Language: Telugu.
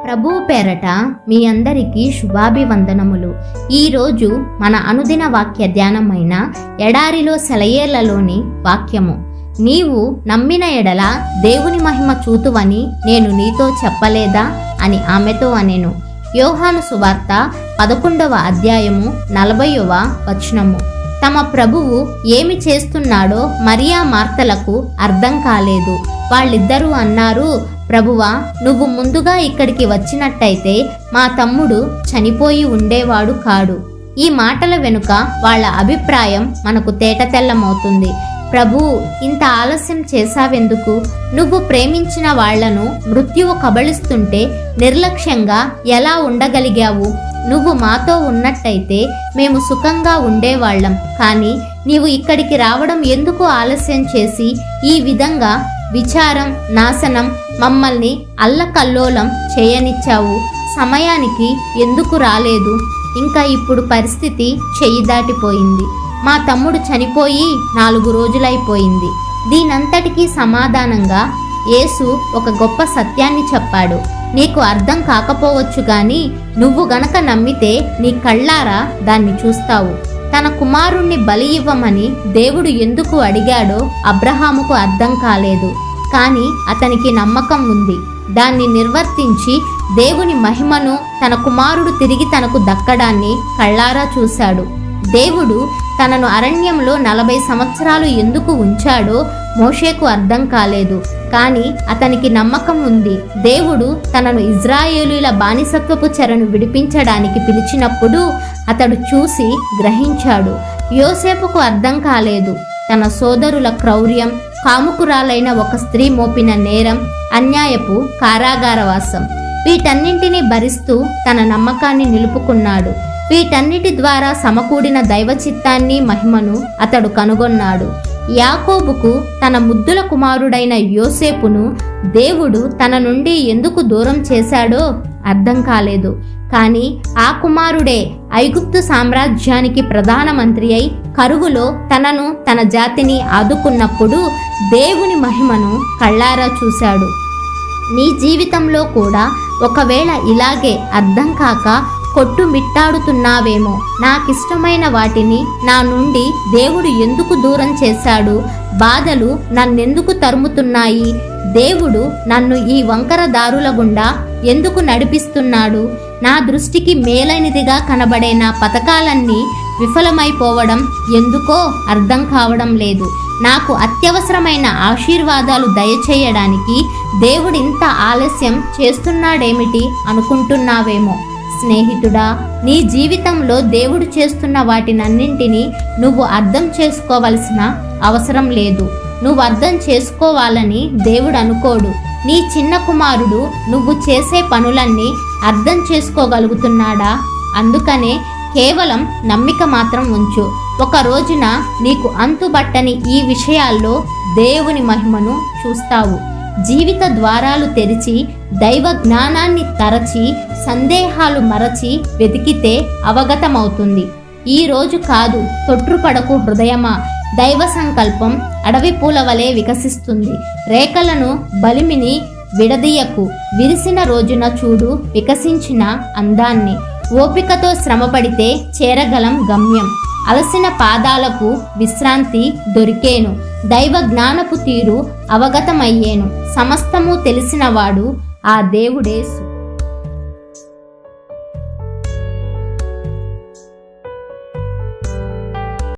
ప్రభువు పేరట మీ అందరికీ శుభాభివందనములు. ఈరోజు మన అనుదిన వాక్య ధ్యానమైన ఎడారిలో సెలయేళ్లలోని వాక్యము. నీవు నమ్మిన ఎడల దేవుని మహిమ చూతువని నేను నీతో చెప్పలేదా అని ఆమెతో అనెను. యోహాను సువార్త 11వ అధ్యాయము 40వ వచనము. తమ ప్రభువు ఏమి చేస్తున్నాడో మరియా మార్తలకు అర్థం కాలేదు. వాళ్ళిద్దరూ అన్నారు, ప్రభువా, నువ్వు ముందుగా ఇక్కడికి వచ్చినట్టయితే మా తమ్ముడు చనిపోయి ఉండేవాడు కాడు. ఈ మాటల వెనుక వాళ్ళ అభిప్రాయం మనకు తేటతెల్లమవుతుంది. ప్రభు, ఇంత ఆలస్యం చేశావెందుకు? నువ్వు ప్రేమించిన వాళ్లను మృత్యువు కబళిస్తుంటే నిర్లక్ష్యంగా ఎలా ఉండగలిగావు? నువ్వు మాతో ఉన్నట్టయితే మేము సుఖంగా ఉండేవాళ్లం. కానీ నీవు ఇక్కడికి రావడం ఎందుకు ఆలస్యం చేసి ఈ విధంగా విచారం, నాశనం, మమ్మల్ని అల్లకల్లోలం చేయనిచ్చావు? సమయానికి ఎందుకు రాలేదు? ఇంకా ఇప్పుడు పరిస్థితి చెయ్యి దాటిపోయింది. మా తమ్ముడు చనిపోయి 4 రోజులైపోయింది. దీనంతటికీ సమాధానంగా యేసు ఒక గొప్ప సత్యాన్ని చెప్పాడు. నీకు అర్థం కాకపోవచ్చు గాని నువ్వు గనక నమ్మితే నీ కళ్ళారా దాన్ని చూస్తావు. తన కుమారుణ్ణి బలి ఇవ్వమని దేవుడు ఎందుకు అడిగాడో అబ్రహాముకు అర్థం కాలేదు. కానీ అతనికి నమ్మకం ఉంది. దాన్ని నిర్వర్తించి దేవుని మహిమను, తన కుమారుడు తిరిగి తనకు దక్కడాన్ని కళ్ళారా చూశాడు. దేవుడు తనను అరణ్యంలో 40 సంవత్సరాలు ఎందుకు ఉంచాడో మోషేకు అర్థం కాలేదు. కానీ అతనికి నమ్మకం ఉంది. దేవుడు తనను ఇజ్రాయేలీల బానిసత్వపు చెరను విడిపించడానికి పిలిచినప్పుడు అతడు చూసి గ్రహించాడు. యోసేపుకు అర్థం కాలేదు. తన సోదరుల క్రౌర్యం, కాముకురాలైన ఒక స్త్రీ మోపిన నేరం, అన్యాయపు కారాగారవాసం, వీటన్నింటినీ భరిస్తూ తన నమ్మకాన్ని నిలుపుకున్నాడు. వీటన్నిటి ద్వారా సమకూడిన దైవ చిత్తాన్ని, మహిమను అతడు కనుగొన్నాడు. యాకోబుకు తన ముద్దుల కుమారుడైన యోసేపును దేవుడు తన నుండి ఎందుకు దూరం చేశాడో అర్థం కాలేదు. కానీ ఆ కుమారుడే ఐగుప్తు సామ్రాజ్యానికి ప్రధానమంత్రి అయి కరువులో తనను, తన జాతిని ఆదుకున్నప్పుడు దేవుని మహిమను కళ్ళారా చూశాడు. నీ జీవితంలో కూడా ఒకవేళ ఇలాగే అర్థం కాక కొట్టుమిట్టాడుతున్నావేమో. నాకిష్టమైన వాటిని నా నుండి దేవుడు ఎందుకు దూరం చేశాడు? బాధలు నన్నెందుకు తరుముతున్నాయి? దేవుడు నన్ను ఈ వంకర దారుల గుండా ఎందుకు నడిపిస్తున్నాడు? నా దృష్టికి మేలైనదిగా కనబడే నా పథకాలన్నీ విఫలమైపోవడం ఎందుకో అర్థం కావడం లేదు. నాకు అత్యవసరమైన ఆశీర్వాదాలు దయచేయడానికి దేవుడింత ఆలస్యం చేస్తున్నాడేమిటి అనుకుంటున్నావేమో. స్నేహితుడా, నీ జీవితంలో దేవుడు చేస్తున్న వాటినన్నింటినీ నువ్వు అర్థం చేసుకోవలసిన అవసరం లేదు. నువ్వు అర్థం చేసుకోవాలని దేవుడు అనుకోడు. నీ చిన్న కుమారుడు నువ్వు చేసే పనులన్నీ అర్థం చేసుకోగలుగుతున్నాడా? అందుకనే కేవలం నమ్మిక మాత్రం ఉంచు. ఒక రోజున నీకు అంతుబట్టని ఈ విషయాల్లో దేవుని మహిమను చూస్తావు. జీవిత ద్వారాలు తెరిచి, దైవ జ్ఞానాన్ని తరచి, సందేహాలు మరచి వెతికితే అవగతమవుతుంది. ఈ రోజు కాదు, తొట్రుపడకు హృదయమా. దైవ సంకల్పం అడవి పూల వలె వికసిస్తుంది. రేఖలను, బలిమిని విడదీయకు. విరిసిన రోజున చూడు వికసించిన అందాన్ని. ఓపికతో శ్రమపడితే చేరగలం గమ్యం. అలసిన పాదాలకు విశ్రాంతి దొరికేను. దైవ జ్ఞానపు తీరు అవగతమయ్యేను. సమస్తము తెలిసినవాడు ఆ దేవుడే.